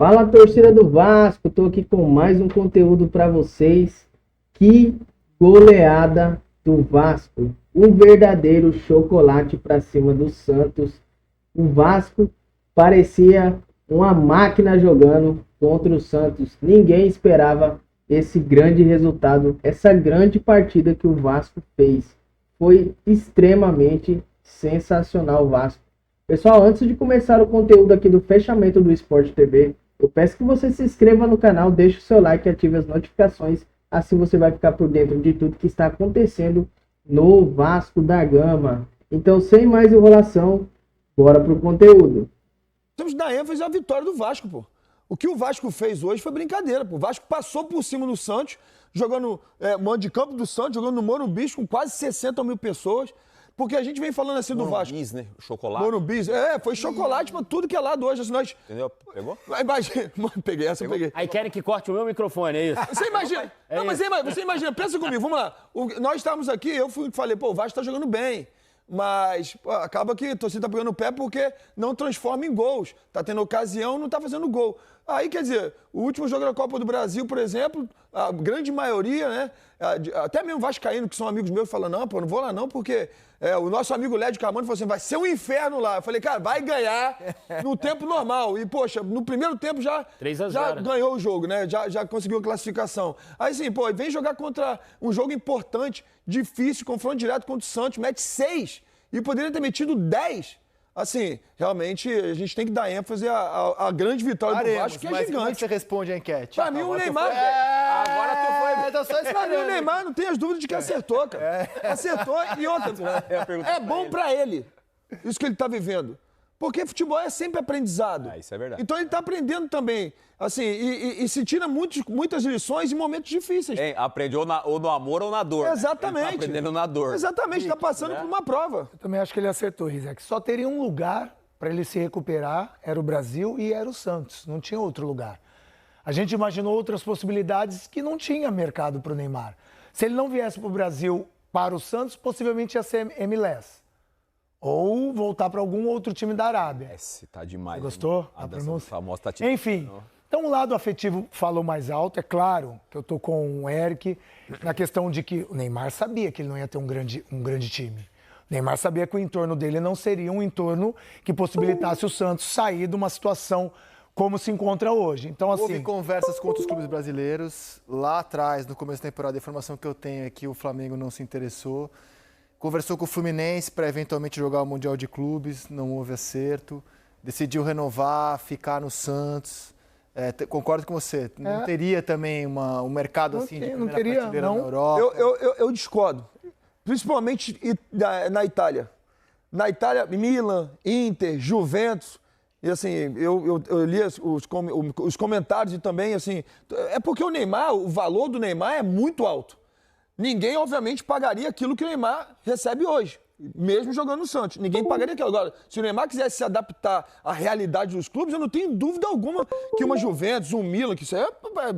Fala, torcida do Vasco, estou aqui com mais um conteúdo para vocês. Que goleada do Vasco, um verdadeiro chocolate para cima do Santos. O Vasco parecia uma máquina jogando contra o Santos. Ninguém esperava esse grande resultado, essa grande partida que o Vasco fez. Foi extremamente sensacional o Vasco. Pessoal, antes de começar o conteúdo aqui do fechamento do Sport TV, eu peço que você se inscreva no canal, deixe o seu like e ative as notificações. Assim você vai ficar por dentro de tudo que está acontecendo no Vasco da Gama. Então, sem mais enrolação, bora pro conteúdo. Temos que dar ênfase à vitória do Vasco, pô. O que o Vasco fez hoje foi brincadeira, pô. O Vasco passou por cima do Santos, jogando mando de campo do Santos, jogando no Morumbi com quase 60 mil pessoas. Porque a gente vem falando assim do Vasco. Morumbi, né? Chocolate. Morumbi, foi chocolate pra tudo que é lado hoje. Assim, nós... Entendeu? Pegou? Imagina, peguei essa, eu peguei. Aí querem que corte o meu microfone, é isso? Você imagina, não, mas você imagina, pensa comigo, vamos lá. Nós estávamos aqui, falei, pô, o Vasco tá jogando bem. Mas pô, acaba que a torcida tá pegando o pé porque não transforma em gols. Tá tendo ocasião, não tá fazendo gol. Aí, quer dizer, o último jogo da Copa do Brasil, por exemplo, a grande maioria, né? Até mesmo vascaíno, que são amigos meus, falam, não, pô, não vou lá não, porque o nosso amigo Lédio Carmona falou assim, vai ser um inferno lá. Eu falei, cara, vai ganhar no tempo normal. E, poxa, no primeiro tempo já ganhou o jogo, né? Já conseguiu a classificação. Aí, sim, pô, vem jogar contra um jogo importante, difícil, confronto direto contra o Santos, mete 6 e poderia ter metido 10. Assim, realmente, a gente tem que dar ênfase à grande vitória do Vasco, que é gigante. Como é que você responde a enquete? Pra mim, o Neymar... Agora tu foi... Pra mim, o Neymar não tem as dúvidas de que acertou, cara. Acertou e outra. É bom pra ele, isso que ele tá vivendo. Porque futebol é sempre aprendizado. Isso é verdade. Então ele tá aprendendo também. Assim, e se tira muitas lições em momentos difíceis. Aprendeu ou no amor ou na dor. Exatamente. Ele tá aprendendo na dor. Exatamente, tá passando por uma prova. Eu também acho que ele acertou, Rizek. Só teria um lugar para ele se recuperar, era o Brasil e era o Santos. Não tinha outro lugar. A gente imaginou outras possibilidades que não tinha mercado para o Neymar. Se ele não viesse para o Brasil, para o Santos, possivelmente ia ser MLS. Ou voltar para algum outro time da Arábia. Esse tá demais. Você gostou? A dança famosa tá tipo... Enfim, então o lado afetivo falou mais alto. É claro que eu tô com o Eric na questão de que o Neymar sabia que ele não ia ter um grande time. O Neymar sabia que o entorno dele não seria um entorno que possibilitasse o Santos sair de uma situação como se encontra hoje. Então, assim... Houve conversas com outros clubes brasileiros. Lá atrás, no começo da temporada, a informação que eu tenho é que o Flamengo não se interessou. Conversou com o Fluminense para eventualmente jogar o Mundial de Clubes, não houve acerto. Decidiu renovar, ficar no Santos. Concordo com você. Não teria também um mercado assim de primeira prateleira na Europa? Eu discordo. Principalmente na Itália. Na Itália, Milan, Inter, Juventus. E assim, eu li os comentários e também, assim... É porque o Neymar, o valor do Neymar é muito alto. Ninguém, obviamente, pagaria aquilo que o Neymar recebe hoje, mesmo jogando no Santos. Ninguém pagaria aquilo. Agora, se o Neymar quisesse se adaptar à realidade dos clubes, eu não tenho dúvida alguma que uma Juventus, um Milan, que isso é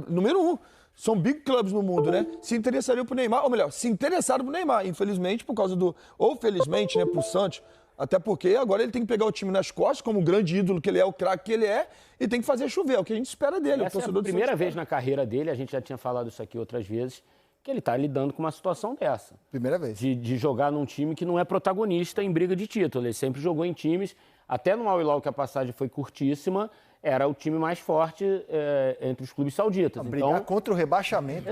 número 1, são big clubs no mundo, né? Se interessariam pro Neymar, ou melhor, se interessaram pro Neymar, infelizmente, por causa ou felizmente, né, pro Santos. Até porque agora ele tem que pegar o time nas costas, como o grande ídolo que ele é, o craque que ele é, e tem que fazer chover, é o que a gente espera dele. Essa é a primeira vez na carreira dele, a gente já tinha falado isso aqui outras vezes, que ele está lidando com uma situação dessa. Primeira vez. De jogar num time que não é protagonista em briga de título. Ele sempre jogou em times, até no Al Hilal, que a passagem foi curtíssima, era o time mais forte entre os clubes sauditas. Brigar contra o rebaixamento.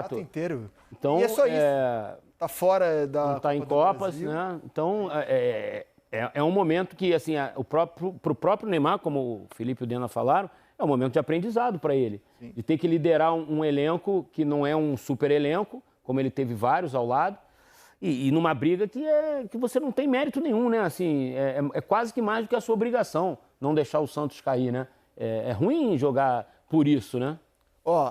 Pro inteiro. Então, e é só isso. Tá fora da não tá em Copas, né? Então, é um momento que, assim, pro próprio Neymar, como o Felipe e o Dena falaram, é um momento de aprendizado para ele. Sim. De ter que liderar um elenco que não é um super elenco, como ele teve vários ao lado, e numa briga que você não tem mérito nenhum, né? Assim, é quase que mais do que a sua obrigação não deixar o Santos cair, né? É ruim jogar por isso, né?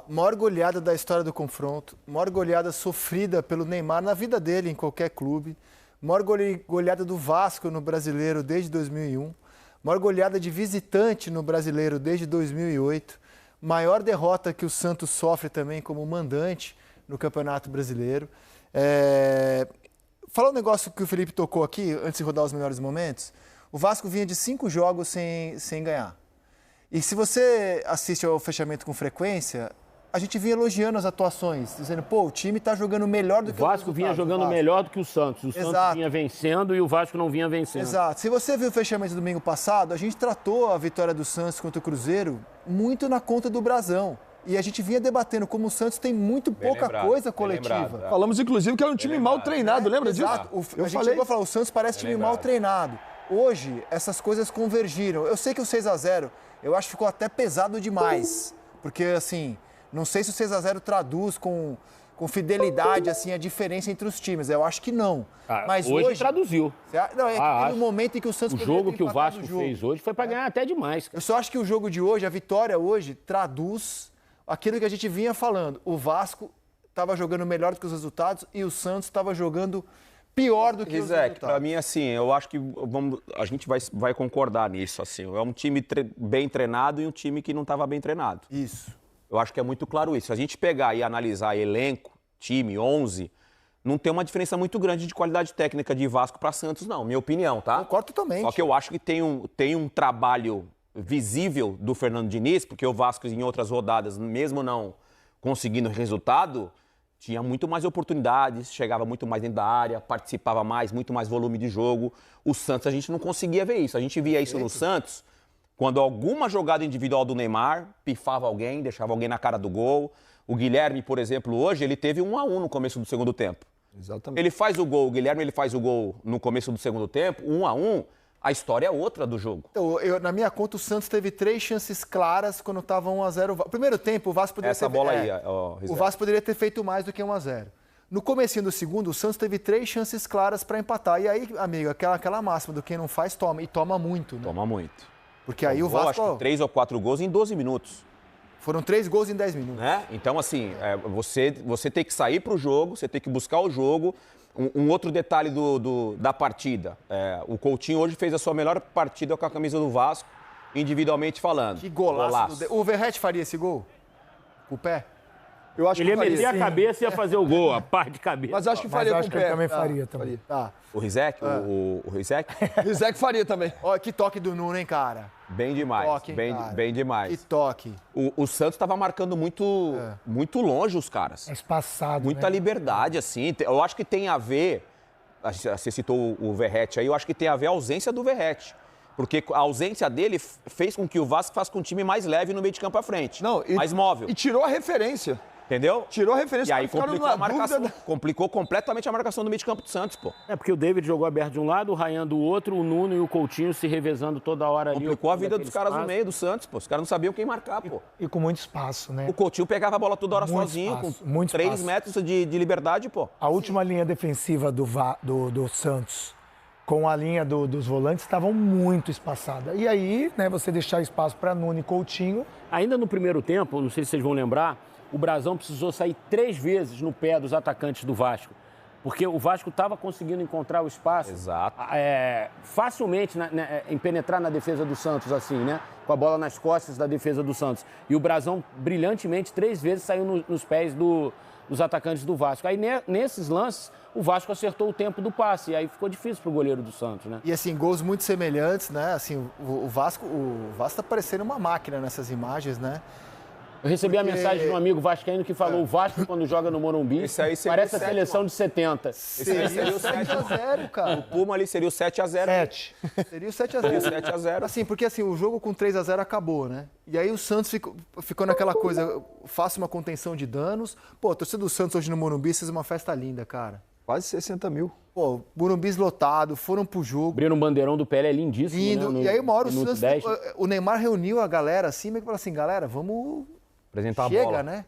Maior goleada da história do confronto, maior goleada sofrida pelo Neymar na vida dele em qualquer clube, maior goleada do Vasco no Brasileiro desde 2001, maior goleada de visitante no Brasileiro desde 2008, maior derrota que o Santos sofre também como mandante no Campeonato Brasileiro. Falar um negócio que o Felipe tocou aqui, antes de rodar os melhores momentos, o Vasco vinha de 5 jogos sem ganhar. E se você assiste ao fechamento com frequência, a gente vinha elogiando as atuações, dizendo, pô, o time tá jogando melhor do que O Vasco vinha jogando melhor do que o Santos. O Santos vinha vencendo e o Vasco não vinha vencendo. Exato. Se você viu o fechamento do domingo passado, a gente tratou a vitória do Santos contra o Cruzeiro muito na conta do Brasão. E a gente vinha debatendo como o Santos tem muito pouca coisa coletiva. Falamos, inclusive, que era um time mal treinado, lembra disso? Exato. A gente chegou a falar, o Santos parece time mal treinado. Hoje, essas coisas convergiram. Eu sei que o 6-0, eu acho que ficou até pesado demais. Porque, assim, não sei se o 6-0 traduz com fidelidade assim, a diferença entre os times. Eu acho que não. Mas hoje traduziu. Não, é que teve um momento em que o Santos... O jogo que o Vasco fez hoje foi para ganhar até demais. Cara. Eu só acho que o jogo de hoje, a vitória hoje, traduz aquilo que a gente vinha falando. O Vasco estava jogando melhor do que os resultados e o Santos estava jogando pior do que os resultados. Para mim, assim, eu acho que a gente vai concordar nisso. Assim, é um time bem treinado e um time que não estava bem treinado. Isso. Eu acho que é muito claro isso. Se a gente pegar e analisar elenco, time, 11, não tem uma diferença muito grande de qualidade técnica de Vasco para Santos, não. Minha opinião, tá? Concordo totalmente. Só que eu acho que tem um trabalho visível do Fernando Diniz, porque o Vasco em outras rodadas, mesmo não conseguindo resultado, tinha muito mais oportunidades, chegava muito mais dentro da área, participava mais, muito mais volume de jogo. O Santos, a gente não conseguia ver isso. A gente via isso no Santos quando alguma jogada individual do Neymar pifava alguém, deixava alguém na cara do gol. O Guilherme, por exemplo, hoje, ele teve 1-1 no começo do segundo tempo. Exatamente. Ele faz o gol, o Guilherme ele faz o gol no começo do segundo tempo, 1-1, a história é outra do jogo. Então, na minha conta, o Santos teve 3 chances claras quando estava 1-0. Primeiro tempo, o Vasco poderia Essa ter... bola aí, o Vasco poderia ter feito mais do que 1-0. No comecinho do segundo, o Santos teve 3 chances claras para empatar. E aí, amigo, aquela máxima do quem não faz, toma. E toma muito, né? Toma muito. Porque aí o Vasco... Acho que 3 ou 4 gols em 12 minutos. Foram 3 gols em 10 minutos. Né? Então, assim, você tem que sair para o jogo, você tem que buscar o jogo. Um outro detalhe da partida. O Coutinho hoje fez a sua melhor partida com a camisa do Vasco, individualmente falando. Que golaço. O Verratti faria esse gol? Com o pé? Eu acho ele ia que meter a cabeça e ia fazer o gol, a par de cabeça. Mas acho que faria com o pé. Ele também faria também. Tá. O Rizek? O Rizek? Rizek faria também. Olha, que toque do Nuno, hein, cara? Bem demais. Toque, hein, cara? Bem demais. Que toque. O Santos estava marcando muito longe os caras. É espaçado, Muita liberdade, assim. Eu acho que tem a ver... Você citou o Verratti aí, eu acho que tem a ver a ausência do Verratti. Porque a ausência dele fez com que o Vasco faça com um time mais leve no meio de campo à frente. Mais móvel. E tirou a referência. Entendeu? Tirou a referência. E aí complicou a marcação. Complicou completamente a marcação do meio de campo do Santos, pô. Porque o David jogou aberto de um lado, o Ryan do outro, o Nuno e o Coutinho se revezando toda hora ali. Complicou a vida dos caras no meio do Santos, pô. Os caras não sabiam quem marcar, pô. E com muito espaço, né? O Coutinho pegava a bola toda hora sozinho, com 3 metros de liberdade, pô. A última linha defensiva do Santos com a linha dos volantes estavam muito espaçada. E aí, né, você deixar espaço para Nuno e Coutinho. Ainda no primeiro tempo, não sei se vocês vão lembrar, o Brasão precisou sair 3 vezes no pé dos atacantes do Vasco. Porque o Vasco estava conseguindo encontrar o espaço facilmente em penetrar na defesa do Santos, assim, né? Com a bola nas costas da defesa do Santos. E o Brasão, brilhantemente, 3 vezes saiu nos pés dos atacantes do Vasco. Aí, nesses lances, o Vasco acertou o tempo do passe. E aí ficou difícil para o goleiro do Santos, né? E, assim, gols muito semelhantes, né? Assim, o Vasco tá parecendo uma máquina nessas imagens, né? Eu recebi a mensagem de um amigo vascaíno que falou o Vasco, quando joga no Morumbi, parece a seleção de 70. Seria o 7-0, cara. O Puma ali seria o 7-0. Seria o 7-0. Assim, porque assim, o jogo com 3-0 acabou, né? E aí o Santos ficou naquela coisa, faça uma contenção de danos. Pô, a torcida do Santos hoje no Morumbi fez uma festa linda, cara. Quase 60 mil. Pô, Morumbis lotado, foram pro jogo. Abriram um bandeirão do Pelé, é lindíssimo, lindo. Né? E aí uma hora o Santos, 10. o Neymar reuniu a galera assim, meio que falou assim, galera, vamos... Apresentar Chega, a bola. né?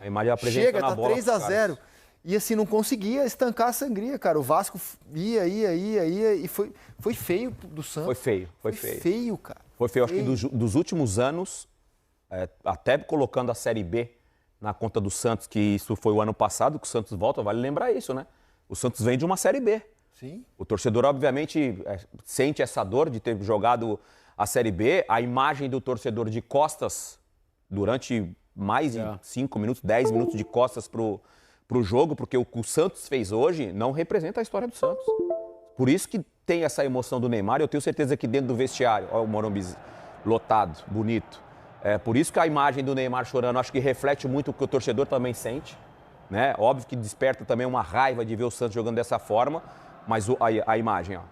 A imagem apresentando Chega, a tá bola 3-0. E assim, não conseguia estancar a sangria, cara. O Vasco ia e foi feio do Santos. Foi feio. Feio, cara. Foi feio. Acho que dos últimos anos, até colocando a Série B na conta do Santos, que isso foi o ano passado, que o Santos volta, vale lembrar isso, né? O Santos vem de uma Série B. Sim. O torcedor, obviamente, sente essa dor de ter jogado a Série B. A imagem do torcedor de costas durante mais de 5 minutos, 10 minutos de costas pro jogo, porque o que o Santos fez hoje não representa a história do Santos. Por isso que tem essa emoção do Neymar. Eu tenho certeza que dentro do vestiário, olha o Morumbi lotado, bonito. Por isso que a imagem do Neymar chorando, acho que reflete muito o que o torcedor também sente, né? Óbvio que desperta também uma raiva de ver o Santos jogando dessa forma, mas a imagem, ó.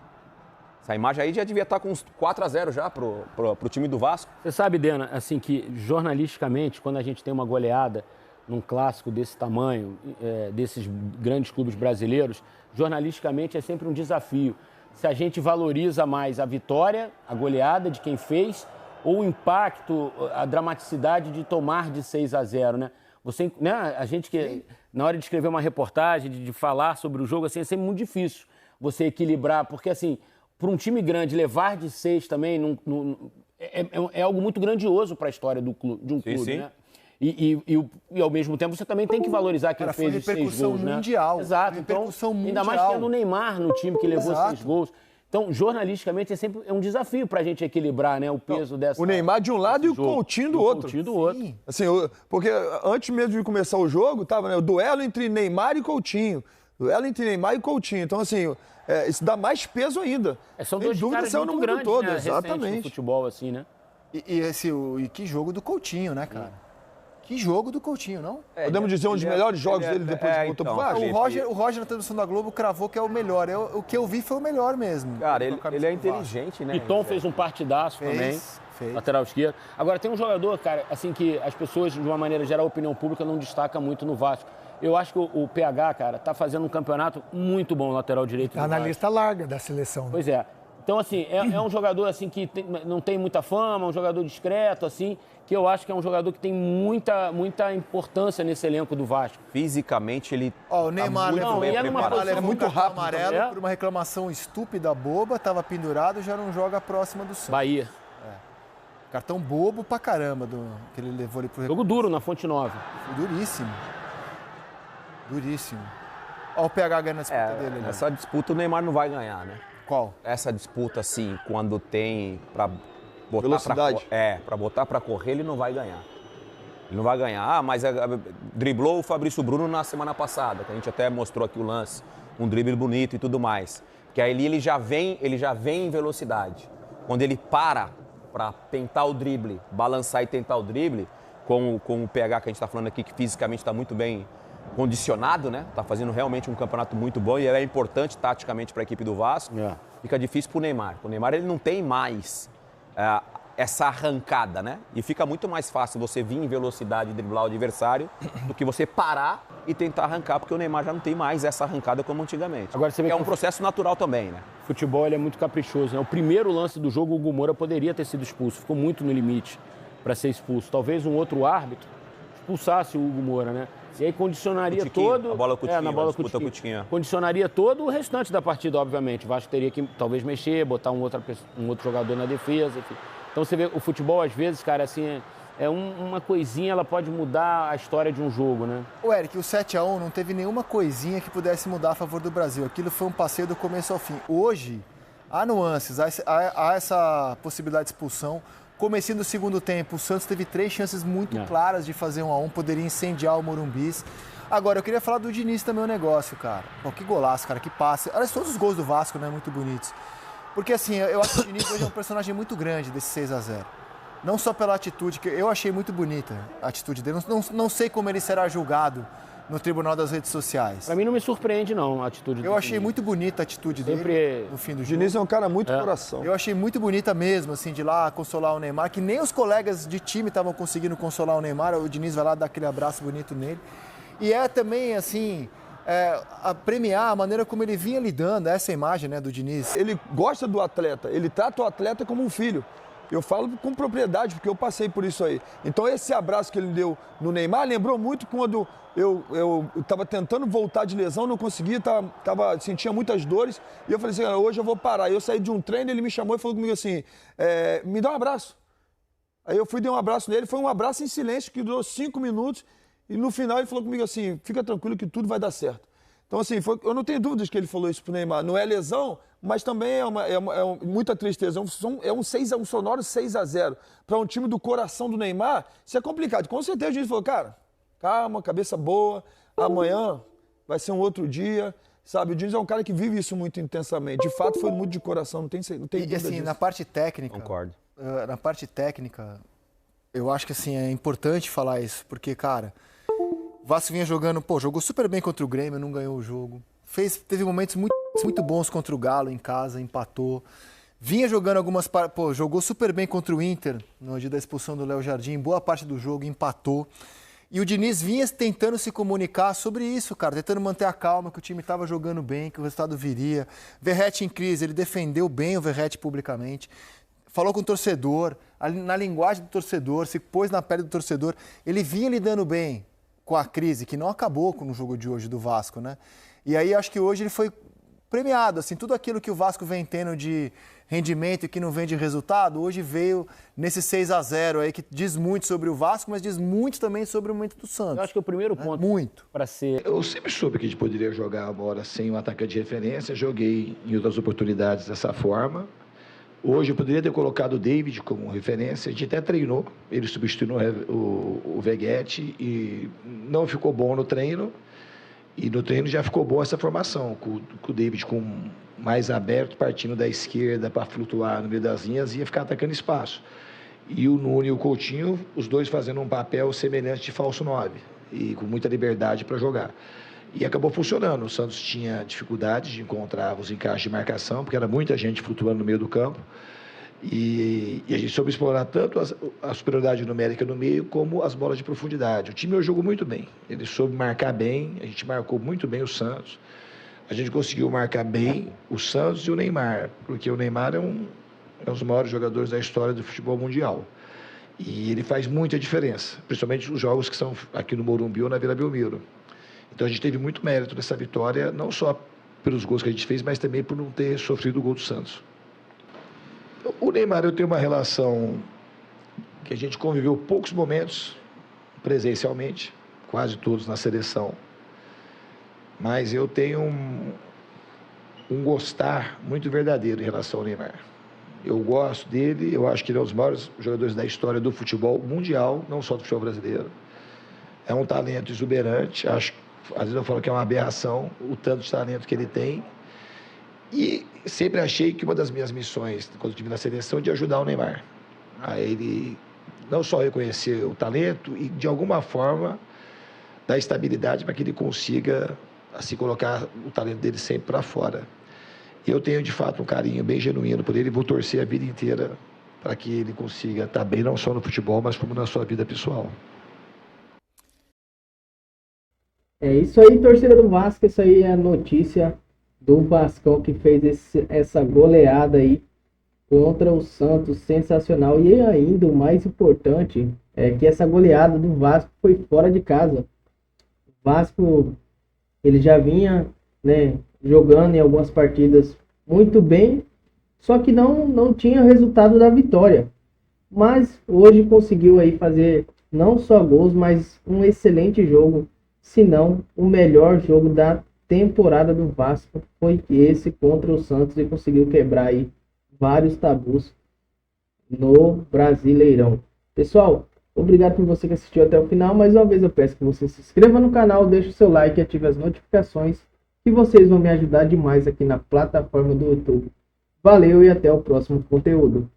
Essa imagem aí já devia estar com uns 4-0 já pro time do Vasco. Você sabe, Dena, assim, que jornalisticamente, quando a gente tem uma goleada num clássico desse tamanho, desses grandes clubes brasileiros, jornalisticamente é sempre um desafio. Se a gente valoriza mais a vitória, a goleada de quem fez, ou o impacto, a dramaticidade de tomar de 6-0, né? Você, né? A gente que, na hora de escrever uma reportagem, de falar sobre o jogo, assim, é sempre muito difícil você equilibrar, porque, assim, para um time grande levar de 6 também é algo muito grandioso para a história de um clube, sim. né? E ao mesmo tempo você também tem que valorizar quem fez os 6 gols, né? Mundial. Exato. Repercussão Então, mundial. ainda mais tendo o Neymar no time que levou 6 gols. Então, jornalisticamente, é sempre um desafio para a gente equilibrar, né, o peso dessa. O Neymar de um lado e o Coutinho do outro. Coutinho do outro. Assim, porque antes mesmo de começar o jogo, tava, né, o duelo entre Neymar e Coutinho. Duelo entre Neymar e Coutinho. Então, assim, isso dá mais peso ainda. São Sem dois dúvida, caras saiu muito no mundo grandes, todo, né, recentes exatamente. no futebol, assim, né? E que jogo do Coutinho, né, cara? Que jogo do Coutinho, não? Podemos dizer um dos melhores jogos dele depois que voltou pro Vasco? O Roger, na transmissão da Globo, cravou que é o melhor. O que eu vi foi o melhor mesmo. Cara, ele é inteligente, né? Piton fez um partidaço também, lateral esquerdo. Agora, tem um jogador, cara, assim, que as pessoas, de uma maneira geral, a opinião pública não destaca muito no Vasco. Eu acho que o PH, cara, tá fazendo um campeonato muito bom no lateral direito do Tá na Vasco. lista larga da seleção. Né? Pois é. Então, assim, é um jogador assim que não tem muita fama, um jogador discreto, assim, que eu acho que é um jogador que tem muita importância nesse elenco do Vasco. Fisicamente, ele o Neymar muito bem preparado. é muito rápido, amarelo também. por uma reclamação estúpida, boba, tava pendurado, já não joga próxima do Santos. Bahia. Cartão bobo pra caramba que ele levou ali pro Jogo duro na Fonte Nova. Duríssimo. Duríssimo. Olha o PH ganhando a disputa dele. Né? Essa disputa o Neymar não vai ganhar, né? Qual? Essa disputa, assim, quando tem pra botar velocidade. pra botar pra correr, ele não vai ganhar. Ele não vai ganhar. Mas driblou o Fabrício Bruno na semana passada, que a gente até mostrou aqui o lance. Um drible bonito e tudo mais. Que aí ele já vem em velocidade. Quando ele para tentar o drible, balançar e tentar o drible, com o PH que a gente tá falando aqui, que fisicamente está muito bem condicionado, né? Tá fazendo realmente um campeonato muito bom e é importante taticamente para a equipe do Vasco. Fica difícil pro Neymar. O Neymar ele não tem mais essa arrancada, né? E fica muito mais fácil você vir em velocidade e driblar o adversário do que você parar e tentar arrancar, porque o Neymar já não tem mais essa arrancada como antigamente. Agora, você vê é que um processo natural também, né? O futebol ele é muito caprichoso, né? O primeiro lance do jogo, o Hugo Moura poderia ter sido expulso, ficou muito no limite para ser expulso. Talvez um outro árbitro expulsasse o Hugo Moura, né? E aí condicionaria todo... A bola Coutinho, na bola Coutinho. Condicionaria todo o restante da partida, obviamente. O Vasco teria que talvez mexer, botar um outro jogador na defesa, enfim. Então você vê, o futebol às vezes, cara, assim, uma coisinha, ela pode mudar a história de um jogo, né? O Eric, o 7-1 não teve nenhuma coisinha que pudesse mudar a favor do Brasil. Aquilo foi um passeio do começo ao fim. Hoje, há nuances, há essa possibilidade de expulsão. Comecinho do segundo tempo, o Santos teve 3 chances muito claras de fazer 1-1, poderia incendiar o Morumbis. Agora, eu queria falar do Diniz também o negócio, cara. Pô, que golaço, cara, que passe. Aliás, todos os gols do Vasco, né, muito bonitos. Porque, assim, eu acho que o Diniz hoje é um personagem muito grande desse 6-0. Não só pela atitude, que eu achei muito bonita a atitude dele. Não sei como ele será julgado no Tribunal das Redes Sociais. Pra mim não me surpreende, não, a atitude dele. Eu achei muito bonita a atitude dele no fim do jogo. O Diniz é um cara muito coração. Eu achei muito bonita mesmo, assim, de ir lá consolar o Neymar, que nem os colegas de time estavam conseguindo consolar o Neymar. O Diniz vai lá dar aquele abraço bonito nele. E é também, assim, a premiar a maneira como ele vinha lidando, essa imagem, né, do Diniz. Ele gosta do atleta, ele trata o atleta como um filho. Eu falo com propriedade, porque eu passei por isso aí. Então esse abraço que ele deu no Neymar lembrou muito quando eu estava tentando voltar de lesão, não conseguia, sentia muitas dores. E eu falei assim, hoje eu vou parar. Eu saí de um treino, ele me chamou e falou comigo assim, me dá um abraço. Aí eu fui dar um abraço nele, foi um abraço em silêncio, que durou 5 minutos. E no final ele falou comigo assim, fica tranquilo que tudo vai dar certo. Então, assim, eu não tenho dúvidas que ele falou isso pro Neymar. Não é lesão, mas também é muita tristeza. É um sonoro 6-0. Para um time do coração do Neymar, isso é complicado. Com certeza a gente falou, cara, calma, cabeça boa, amanhã vai ser um outro dia. Sabe, o Diniz é um cara que vive isso muito intensamente. De fato, foi muito de coração, não tem dúvida assim, disso. na parte técnica, Concordo. na parte técnica, eu acho que assim, é importante falar isso, porque, cara, o Vasco vinha jogando, jogou super bem contra o Grêmio, não ganhou o jogo. Teve momentos muito bons contra o Galo em casa, empatou. Vinha jogando jogou super bem contra o Inter, no dia da expulsão do Léo Jardim, boa parte do jogo, empatou. E o Diniz vinha tentando se comunicar sobre isso, cara, tentando manter a calma, que o time estava jogando bem, que o resultado viria. Verratti em crise, ele defendeu bem o Verratti publicamente, falou com o torcedor, na linguagem do torcedor, se pôs na pele do torcedor. Ele vinha lidando bem com a crise, que não acabou no jogo de hoje do Vasco, né? E aí acho que hoje ele foi premiado, assim, tudo aquilo que o Vasco vem tendo de rendimento e que não vem de resultado, hoje veio nesse 6-0 aí, que diz muito sobre o Vasco, mas diz muito também sobre o momento do Santos. Eu acho que o primeiro ponto para ser... Eu sempre soube que a gente poderia jogar agora sem um atacante de referência, joguei em outras oportunidades dessa forma. Hoje eu poderia ter colocado o David como referência, a gente até treinou, ele substituiu o Veguete e não ficou bom no treino. E no treino já ficou boa essa formação, com o David mais aberto, partindo da esquerda para flutuar no meio das linhas e ia ficar atacando espaço. E o Nuno e o Coutinho, os dois fazendo um papel semelhante de falso 9 e com muita liberdade para jogar. E acabou funcionando. O Santos tinha dificuldade de encontrar os encaixes de marcação, porque era muita gente flutuando no meio do campo. E a gente soube explorar tanto a superioridade numérica no meio como as bolas de profundidade. O time hoje jogou muito bem, ele soube marcar bem, a gente marcou muito bem o Santos, a gente conseguiu marcar bem o Santos e o Neymar, porque o Neymar é um dos maiores jogadores da história do futebol mundial. E ele faz muita diferença, principalmente os jogos que são aqui no Morumbi ou na Vila Belmiro. Então a gente teve muito mérito nessa vitória, não só pelos gols que a gente fez, mas também por não ter sofrido o gol do Santos. O Neymar, eu tenho uma relação que a gente conviveu poucos momentos presencialmente, quase todos na seleção, mas eu tenho um gostar muito verdadeiro em relação ao Neymar. Eu gosto dele, eu acho que ele é um dos maiores jogadores da história do futebol mundial, não só do futebol brasileiro. É um talento exuberante, às vezes eu falo que é uma aberração o tanto de talento que ele tem. E sempre achei que uma das minhas missões, quando eu estive na seleção, é de ajudar o Neymar. A ele não só reconhecer o talento e, de alguma forma, dar estabilidade para que ele consiga assim, colocar o talento dele sempre para fora. Eu tenho, de fato, um carinho bem genuíno por ele e vou torcer a vida inteira para que ele consiga estar bem, não só no futebol, mas como na sua vida pessoal. É isso aí, torcida do Vasco, isso aí é a notícia do Vascão que fez essa goleada aí contra o Santos, sensacional. E ainda o mais importante é que essa goleada do Vasco foi fora de casa. O Vasco, ele já vinha, né, jogando em algumas partidas muito bem, só que não tinha resultado da vitória. Mas hoje conseguiu aí fazer não só gols, mas um excelente jogo, se não o melhor jogo da temporada do Vasco foi esse contra o Santos e conseguiu quebrar aí vários tabus no Brasileirão. Pessoal, obrigado por você que assistiu até o final. Mais uma vez eu peço que você se inscreva no canal, deixe o seu like e ative as notificações, que vocês vão me ajudar demais aqui na plataforma do YouTube. Valeu e até o próximo conteúdo.